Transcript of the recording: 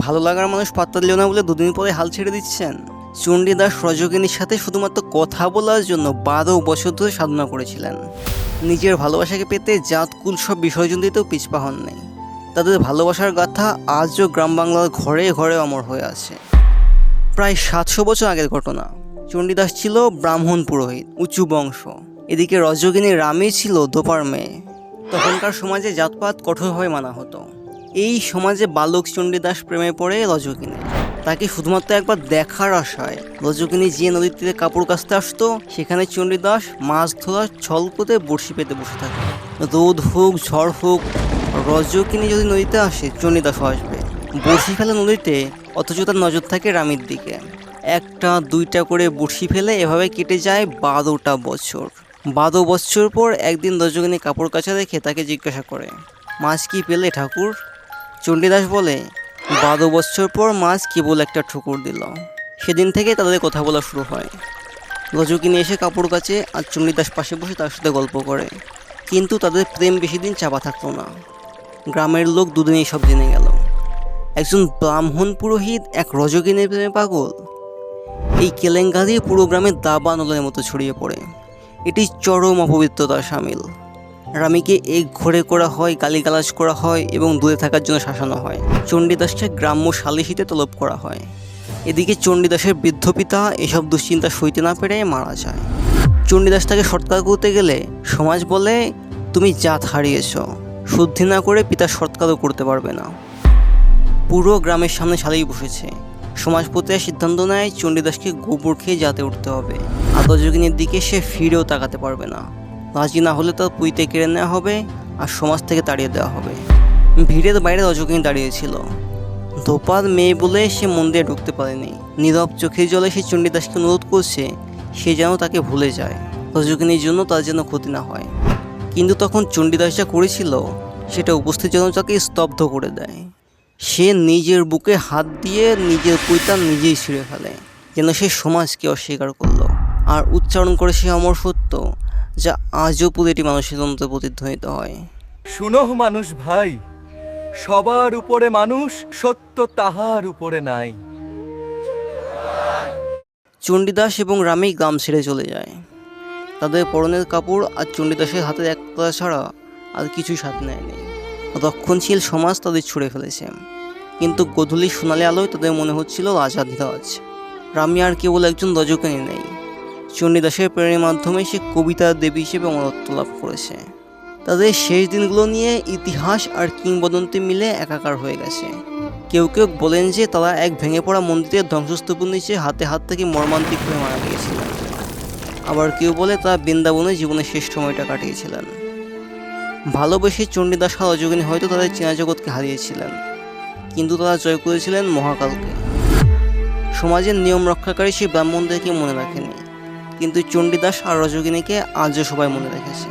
ভালো লাগার মানুষ পাত্তা দিল না বলে দুদিন পরে হাল ছেড়ে দিচ্ছেন। চণ্ডীদাস রজকিনীর সাথে শুধুমাত্র কথা বলার জন্য 12 বছর ধরে সাধনা করেছিলেন। নিজের ভালোবাসাকে পেতে জাত কুল সব বিসর্জন দিতেও পিছপা হন নেই। তাদের ভালোবাসার গাথা আজও গ্রাম বাংলার ঘরে ঘরে অমর হয়ে আছে। প্রায় 700 বছর আগের ঘটনা। চণ্ডীদাস ছিল ব্রাহ্মণ পুরোহিত, উঁচু বংশ। এদিকে রজকিনী রামী ছিল দোপার মেয়ে। তখনকার সমাজে জাতপাত কঠোরভাবে মানা হতো। এই সমাজে বালক চণ্ডীদাস প্রেমে পড়ে রজকিনী। তাকে শুধুমাত্র একবার দেখার আশায় রজকিনী যে নদীর তীরে কাপড় কাচতে আসতো, সেখানে চণ্ডীদাস মাছ ধরার ছল করে বড়শি পেতে বসে থাকে। রোদ হোক ঝড় হোক, রজকিনী যদি নদীতে আসে চণ্ডীদাসও আসবে। বড়শি ফেলে নদীতে, অথচ তার নজর থাকে রামীর দিকে। 1টা 2টা করে বড়শি ফেলে এভাবে কেটে যায় 12টা বছর। 12 বছর পর একদিন রজকিনী কাপড় কাচা দেখে তাকে জিজ্ঞাসা করে, মাছ কি পেলে ঠাকুর? চণ্ডীদাস বলে, 12 বছর পর মাছ কেবল একটা ঠুকুর দিল। সেদিন থেকে তাদের কথা বলা শুরু হয়। রজকিনী এসে কাপড় কাচে আর চণ্ডীদাস পাশে বসে তার সাথে গল্প করে। কিন্তু তাদের প্রেম বেশি দিন চাপা থাকতো না। গ্রামের লোক দুদিনেই সব জেনে গেল। একজন ব্রাহ্মণ পুরোহিত এক রজকিনীর প্রেমে পাগল। এই কেলেঙ্কারি পুরো গ্রামে দাবানলের মতো ছড়িয়ে পড়ে। এটি চরম অপবিত্রতার সামিল। রামীকে এক ঘরে করা হয়, গালিগালাজ করা হয় এবং দূরে থাকার জন্য শাসানো হয়। চণ্ডীদাসকে গ্রাম্য সালিসিতে তলব করা হয়। এদিকে চণ্ডীদাসের বৃদ্ধ পিতা এসব দুশ্চিন্তা সইতে না পেরে মারা যায়। চণ্ডীদাস তাকে সৎকার করতে গেলে সমাজ বলে, তুমি জাত হারিয়েছ, শুদ্ধি না করে পিতা সৎকারও করতে পারবে না। পুরো গ্রামের সামনে সালিশ বসেছে। সমাজপতিরা সিদ্ধান্ত নেয় চণ্ডীদাসকে গোবর খেয়ে জাতে উঠতে হবে। আর রজকিনীর দিকে সে ফিরেও তাকাতে পারবে না। রাজি না হলে তার পুঁইতে কেড়ে নেওয়া হবে আর সমাজ থেকে তাড়িয়ে দেওয়া হবে। ভিড়ের বাইরে রজকিনী দাঁড়িয়েছিল। ধোপার মেয়ে বলে সে মন্দিরে ঢুকতে পারেনি। নীরব চোখের জলে সে চণ্ডীদাসকে অনুরোধ করছে সে যেন তাকে ভুলে যায়, রজকিনীর জন্য তার যেন ক্ষতি না হয়। কিন্তু তখন চণ্ডীদাস যা করেছিল সেটা উপস্থিত যেন তাকে স্তব্ধ করে দেয়। সে নিজের বুকে হাত দিয়ে নিজের পুঁইতা নিজেই ছিঁড়ে ফেলে, যেন সে সমাজকে অস্বীকার করলো। আর উচ্চারণ করে সে অমর সত্য, যা আজও প্রতিটি মানুষের অন্তরে প্রতিধ্বনিত হয়। শুনো মানুষ ভাই, সবার উপরে মানুষ, সত্য তাহার উপরে নাই। চণ্ডীদাস এবং রামী গ্রাম ছেড়ে চলে যায়। তাদের পরনের কাপড় আর চণ্ডীদাসের হাতের এক কথা ছাড়া আর কিছুই সাথে নেয়নি। রক্ষণশীল সমাজ তাদের ছুঁড়ে ফেলেছে। কিন্তু গধূলি সোনালি আলোয় তাদের মনে হচ্ছিল আজাদিরাজ। রামী আর কেবল একজন রজকিনী নেই, চণ্ডীদাসের প্রেরণের মাধ্যমে সে কবিতার দেবী হিসেবে অমরত্ব লাভ করেছে। তাদের শেষ দিনগুলো নিয়ে ইতিহাস আর কিংবদন্তি মিলে একাকার হয়ে গেছে। কেউ কেউ বলেন যে তারা এক ভেঙে পড়া মন্দিরের ধ্বংসস্তূপের নিচে হাতে হাত থেকে মর্মান্তিকভাবে মারা গিয়েছিলেন। আবার কেউ বলে তারা বৃন্দাবনে জীবনের শেষ সময়টা কাটিয়েছিলেন। ভালোবেসে চণ্ডীদাস আর রজকিনী হয়তো তাদের চেনা জগৎকে হারিয়েছিলেন, কিন্তু তারা জয় করেছিলেন মহাকালকে। সমাজের নিয়ম রক্ষাকারী সেই ব্রাহ্মণদেরকে মনে রাখেনি, কিন্তু চণ্ডীদাস আর রজকিনীকে আজও সবাই মনে রেখেছে।